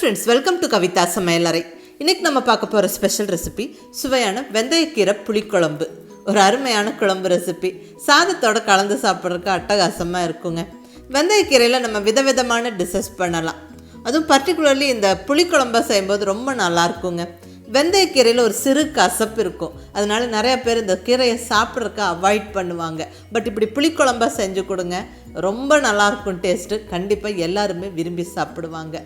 Friends, welcome to Kavitha சமையலறை. இன்றைக்கி நம்ம பார்க்க போகிற ஸ்பெஷல் ரெசிபி சுவையான வெந்தயக்கீரை புளிக்குழம்பு. ஒரு அருமையான குழம்பு ரெசிபி, சாதத்தோடு கலந்து சாப்பிட்றதுக்கு அட்டகாசமாக இருக்குங்க. வெந்தயக்கீரையில் நம்ம விதவிதமான டிஷ்ஷஸ் பண்ணலாம். அதுவும் பர்டிகுலர்லி இந்த புளிக்குழம்பை செய்யும்போது ரொம்ப நல்லா இருக்குங்க. வெந்தயக்கீரையில் ஒரு சிறு கசப்பு இருக்கும், அதனால நிறையா பேர் இந்த கீரையை சாப்பிட்றதுக்கு அவாய்ட் பண்ணுவாங்க. பட் இப்படி புளிக்குழம்பாக செஞ்சு கொடுங்க, ரொம்ப நல்லாயிருக்கும் டேஸ்ட்டு. கண்டிப்பாக எல்லாருமே விரும்பி சாப்பிடுவாங்க.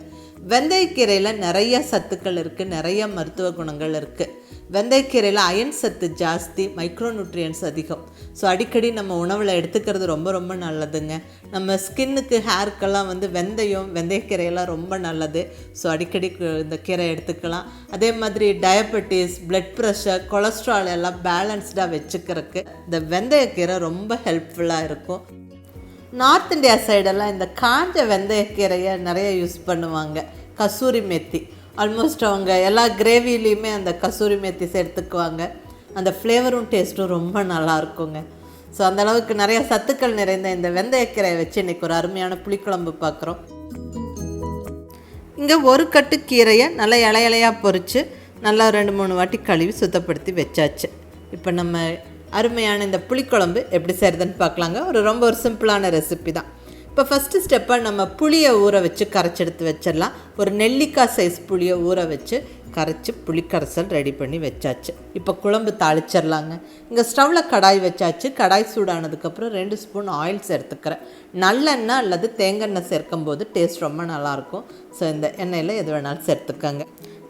வெந்தயக்கீரையில் நிறைய சத்துக்கள் இருக்குது, நிறைய மருத்துவ குணங்கள் இருக்குது. வெந்தயக்கீரையில் அயன் சத்து ஜாஸ்தி, மைக்ரோ நியூட்ரியன்ஸ் அதிகம். ஸோ அடிக்கடி நம்ம உணவில் எடுத்துக்கிறது ரொம்ப ரொம்ப நல்லதுங்க. நம்ம ஸ்கின்னுக்கு ஹேர்க்கெல்லாம் வெந்தயக்கீரையெல்லாம் ரொம்ப நல்லது. ஸோ அடிக்கடி இந்த கீரை எடுத்துக்கலாம். அதே மாதிரி டயபெட்டிஸ், பிளட் ப்ரெஷர், கொலஸ்ட்ரால் எல்லாம் பேலன்ஸ்டாக வச்சுக்கிறதுக்கு இந்த வெந்தயக்கீரை ரொம்ப ஹெல்ப்ஃபுல்லாக இருக்கும். நார்த் இந்தியா சைடெல்லாம் இந்த காஞ்ச வெந்தயக்கீரையை நிறைய யூஸ் பண்ணுவாங்க. கசூரி மேத்தி, ஆல்மோஸ்ட் அவங்க எல்லா கிரேவிலையுமே அந்த கசூரி மேத்தி சேர்த்துக்குவாங்க. அந்த ஃப்ளேவரும் டேஸ்ட்டும் ரொம்ப நல்லா இருக்குங்க. ஸோ அந்தளவுக்கு நிறைய சத்துக்கள் நிறைந்த இந்த வெந்தயக்கீரையை வச்சு இன்றைக்கி ஒரு அருமையான புளிக்குழம்பு பார்க்குறோம். இங்கே ஒரு கட்டு கீரையை நல்லா இலையாக பொரித்து நல்லா 2-3 வாட்டி கழுவி சுத்தப்படுத்தி வச்சாச்சு. இப்போ நம்ம அருமையான இந்த புளிக்குழம்பு எப்படி செய்கிறதுன்னு பார்க்கலாங்க. ரொம்ப சிம்பிளான ரெசிபி தான். இப்போ ஃபஸ்ட்டு ஸ்டெப்பாக நம்ம புளியை ஊற வச்சு கரைச்சி எடுத்து வச்சிடலாம். ஒரு நெல்லிக்காய் சைஸ் புளியை ஊற வச்சு கரைச்சி புளிக்கரைசல் ரெடி பண்ணி வச்சாச்சு. இப்போ குழம்பு தாளிச்சிடலாங்க. இங்கே ஸ்டவ்வில் கடாய் வச்சாச்சு. கடாய் சூடானதுக்கப்புறம் 2 ஸ்பூன் ஆயில் சேர்த்துக்கிறேன். நல்லெண்ணெய் அல்லது தேங்காய் சேர்க்கும் போது டேஸ்ட் ரொம்ப நல்லாயிருக்கும். ஸோ இந்த எண்ணெயில் எது வேணாலும் சேர்த்துக்கங்க.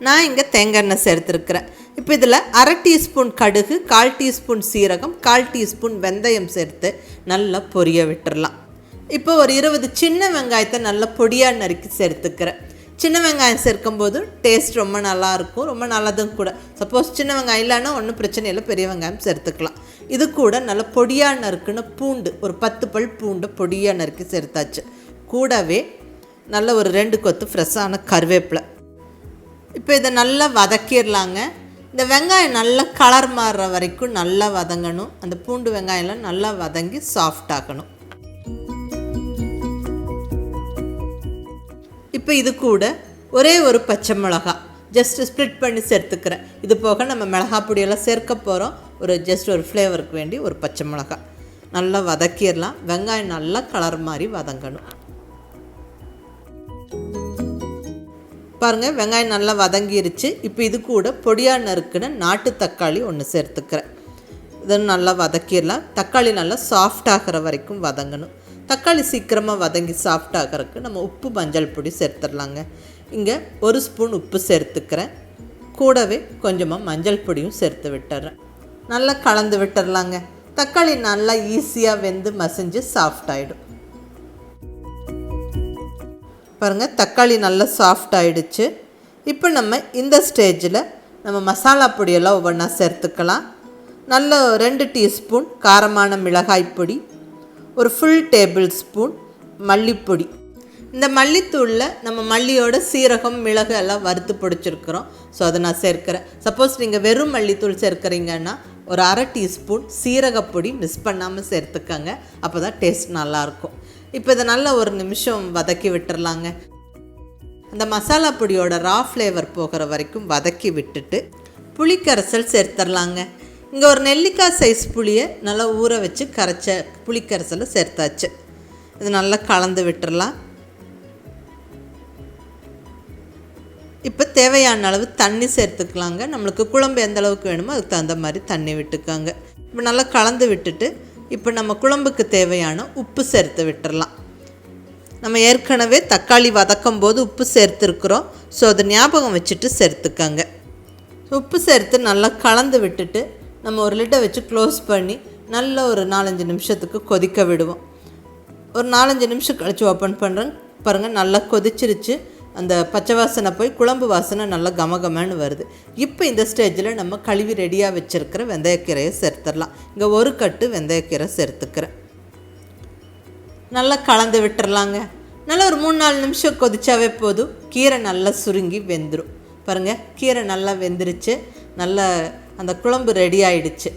நான் இங்கே தேங்காய் எண்ணெய் சேர்த்துருக்கிறேன். இப்போ இதில் 1/2 டீஸ்பூன் கடுகு, 1/4 டீஸ்பூன் சீரகம், 1/4 டீஸ்பூன் வெந்தயம் சேர்த்து நல்லா பொரிய விட்டுடலாம். இப்போ ஒரு 20 சின்ன வெங்காயத்தை நல்லா பொடியாக நறுக்கி சேர்த்துக்கிறேன். சின்ன வெங்காயம் சேர்க்கும்போது டேஸ்ட் ரொம்ப நல்லாயிருக்கும், ரொம்ப நல்லதும் கூட. சப்போஸ் சின்ன வெங்காயம் இல்லைன்னா ஒன்றும் பிரச்சனை இல்லை, பெரிய வெங்காயம் சேர்த்துக்கலாம். இது கூட நல்லா பொடியாக நறுக்குன்னு பூண்டு, ஒரு 10 பல் பூண்டு பொடியாக நறுக்கி சேர்த்தாச்சு. கூடவே நல்ல ஒரு 2 கொத்து ஃப்ரெஷ்ஷான கருவேப்பிலை. இப்போ இதை நல்லா வதக்கிடலாங்க. இந்த வெங்காயம் நல்லா கலர் மாறுற வரைக்கும் நல்லா வதங்கணும். அந்த பூண்டு வெங்காயம்லாம் நல்லா வதங்கி சாஃப்டாகணும். இப்போ இது கூட ஒரே ஒரு பச்சை மிளகா ஜஸ்ட் ஸ்ப்ளிட் பண்ணி சேர்த்துக்கிறேன். இது போக நம்ம மிளகா பொடியெல்லாம் சேர்க்க போகிறோம். ஜஸ்ட் ஒரு ஃப்ளேவருக்கு வேண்டி ஒரு பச்சை மிளகா நல்லா வதக்கிடலாம். வெங்காயம் நல்லா கலர் மாதிரி வதங்கணும். பாருங்கள், வெங்காயம் நல்லா வதங்கிருச்சு. இப்போ இது கூட பொடியாக நறுக்குன நாட்டு தக்காளி ஒன்று சேர்த்துக்கிறேன். இதை நல்லா வதக்கிடலாம். தக்காளி நல்லா சாஃப்டாகிற வரைக்கும் வதங்கணும். தக்காளி சீக்கிரமாக வதங்கி சாஃப்டாகிறதுக்கு நம்ம உப்பு, மஞ்சள் பொடி சேர்த்துடலாங்க. இங்கே 1 ஸ்பூன் உப்பு சேர்த்துக்கிறேன். கூடவே கொஞ்சமாக மஞ்சள் பொடியும் சேர்த்து விட்டுறேன். நல்லா கலந்து விட்டுடலாங்க. தக்காளி நல்லா ஈஸியாக வெந்து மசிஞ்சு சாஃப்டாகிடும். பாருங்கள், தக்காளி நல்லா சாஃப்ட் ஆகிடுச்சு. இப்போ நம்ம இந்த ஸ்டேஜில் நம்ம மசாலா பொடியெல்லாம் ஒவ்வொன்றா சேர்த்துக்கலாம். நல்ல 2 டீஸ்பூன் காரமான மிளகாய் பொடி, ஒரு ஃபுல் டேபிள் ஸ்பூன் மல்லிப்பொடி. இந்த மல்லித்தூளில் நம்ம மல்லியோட சீரகம், மிளகு எல்லாம் வறுத்து பொடிச்சிருக்கிறோம். ஸோ அதை நான் சேர்க்கிறேன். சப்போஸ் நீங்கள் வெறும் மல்லித்தூள் சேர்க்குறீங்கன்னா ஒரு 1/2 டீஸ்பூன் சீரகப்பொடி மிஸ் பண்ணாமல் சேர்த்துக்கங்க. அப்போ தான் டேஸ்ட் நல்லாயிருக்கும். இப்போ இதை நல்லா 1 நிமிஷம் வதக்கி விட்டுறலாங்க. அந்த மசாலா பொடியோட ரா ஃப்ளேவர் போகிற வரைக்கும் வதக்கி விட்டுட்டு புளிக்கரைசல் சேர்த்துடலாங்க. இங்கே ஒரு நெல்லிக்காய் சைஸ் புளியை நல்லா ஊற வச்சு கரைச்ச புளிக்கரைசலை சேர்த்தாச்சு. இது நல்லா கலந்து விட்டுறலாம். இப்போ தேவையான அளவு தண்ணி சேர்த்துக்கலாங்க. நம்மளுக்கு குழம்பு எந்த அளவுக்கு வேணுமோ அதுக்கு தகுந்த மாதிரி தண்ணி விட்டுக்காங்க. இப்போ நல்லா கலந்து விட்டுட்டு இப்போ நம்ம குழம்புக்கு தேவையான உப்பு சேர்த்து விட்டுறலாம். நம்ம ஏற்கனவே தக்காளி வதக்கும் போது உப்பு சேர்த்துருக்குறோம். ஸோ அதை ஞாபகம் வச்சுட்டு சேர்த்துக்கங்க. உப்பு சேர்த்து நல்லா கலந்து விட்டுட்டு நம்ம ஒரு லிட்டை வச்சு க்ளோஸ் பண்ணி நல்ல ஒரு 4-5 நிமிஷத்துக்கு கொதிக்க விடுவோம். ஒரு 4-5 நிமிஷம் கழித்து ஓப்பன் பண்ணுறேன். பாருங்கள், நல்லா கொதிச்சிருச்சு. அந்த பச்சை வாசனை போய் குழம்பு வாசனை நல்லா கமகமன்னு வருது. இப்போ இந்த ஸ்டேஜில் நம்ம கழுவி ரெடியாக வச்சுருக்கிற வெந்தயக்கீரையை சேர்த்துடலாம். இங்கே 1 கட்டு வெந்தயக்கீரை சேர்த்துக்கிறேன். நல்லா கலந்து விட்டுறலாங்க. நல்லா ஒரு 3-4 நிமிஷம் கொதிச்சாவே போதும். கீரை நல்லா சுருங்கி வெந்துடும். பாருங்கள், கீரை நல்லா வெந்துருச்சு. நல்லா அந்த குழம்பு ரெடி ஆகிடுச்சு.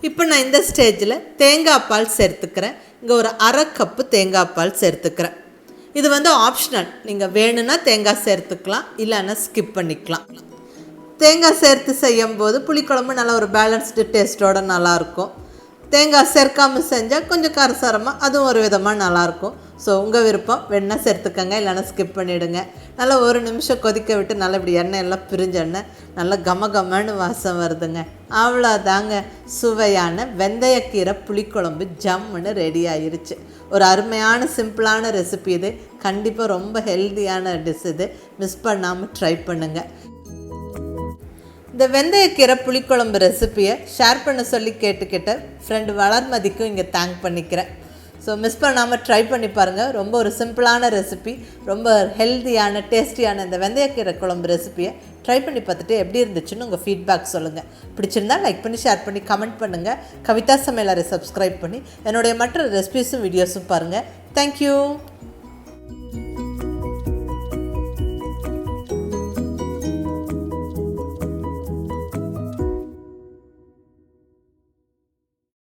இப்போ நான் இந்த ஸ்டேஜில் தேங்காய் பால் சேர்த்துக்கிறேன். இங்கே ஒரு 1/2 கப்பு தேங்காய் பால் சேர்த்துக்கிறேன். இது வந்து ஆப்ஷனல், நீங்கள் வேணும்னா தேங்காய் சேர்த்துக்கலாம், இல்லைன்னா ஸ்கிப் பண்ணிக்கலாம். தேங்காய் சேர்த்து செய்யும்போது புளிக்குழம்பு நல்லா ஒரு பேலன்ஸ்டு டேஸ்ட்டோடு நல்லாயிருக்கும். தேங்காய் சேர்க்காமல் செஞ்சால் கொஞ்சம் காரசாரமாக அதுவும் ஒரு விதமாக நல்லாயிருக்கும். ஸோ உங்கள் விருப்பம், வேணுன்னா சேர்த்துக்கங்க, இல்லைன்னா ஸ்கிப் பண்ணிவிடுங்க. நல்லா ஒரு நிமிஷம் கொதிக்க விட்டு நல்லா இப்படி எண்ணெய் எல்லாம் பிரிஞ்ச எண்ணெய் நல்லா கமன்னு வாசம் வருதுங்க. அவ்வளோதாங்க, சுவையான வெந்தயக்கீரை புளிக்குழம்பு ஜம்முன்னு ரெடி ஆயிருச்சு. ஒரு அருமையான சிம்பிளான ரெசிபி இது. கண்டிப்பாக ரொம்ப ஹெல்த்தியான டிஷ் இது. மிஸ் பண்ணாமல் ட்ரை பண்ணுங்கள். இந்த வெந்தயக்கீரை புளிக்குழம்பு ரெசிப்பியை ஷேர் பண்ண சொல்லி கேட்டுக்கிட்ட ஃப்ரெண்டு வளர்மதிக்கும் இங்கே தேங்க் பண்ணிக்கிறேன். ஸோ மிஸ் பண்ணாமல் ட்ரை பண்ணி பாருங்கள். ரொம்ப ஒரு சிம்பிளான ரெசிபி, ரொம்ப ஹெல்த்தியான டேஸ்டியான இந்த வெந்தயக்கீரை குழம்பு ரெசிப்பியை ட்ரை பண்ணி பார்த்துட்டு எப்படி இருந்துச்சுன்னு உங்கள் ஃபீட்பேக் சொல்லுங்கள். பிடிச்சிருந்தால் லைக் பண்ணி ஷேர் பண்ணி கமெண்ட் பண்ணுங்கள். கவிதா சமையலறை சப்ஸ்கிரைப் பண்ணி என்னுடைய மற்ற ரெசிபிஸும் வீடியோஸும் பாருங்கள். தேங்க்யூ.